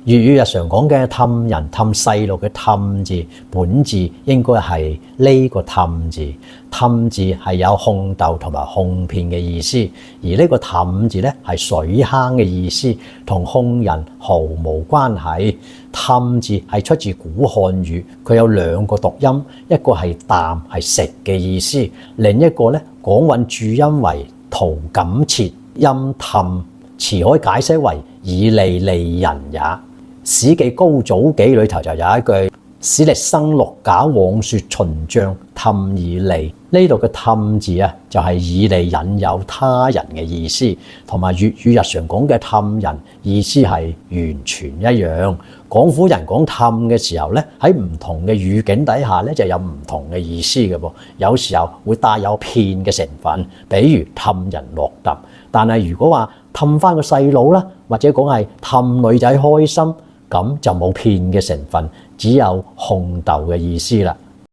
粵語日常講嘅氹人氹細路嘅氹字，本字應該係呢個氹字。氹字係有烘豆同埋哄騙嘅意思，而呢個氹字咧係水坑嘅意思，同哄人毫無關係。氹字係出自古漢語，佢有兩個讀音，一個係啖係食嘅意思，另一個咧廣韻注音為圖感切音氹，詞可以解釋為以利利人也。《史記高祖紀》裏頭就有一句：史力生六甲往說秦將氹以利。呢度嘅氹字啊，就係以利引誘他人嘅意思，同埋粵語日常講嘅氹人意思係完全一樣。廣府人講氹嘅時候咧，喺唔同嘅語境底下咧，就有唔同嘅意思嘅噃。有時候會帶有騙嘅成分，比如氹人落揼。但係如果話氹翻個細佬啦，或者講係氹女仔開心，咁就冇騙嘅成分，只有烘豆嘅意思啦。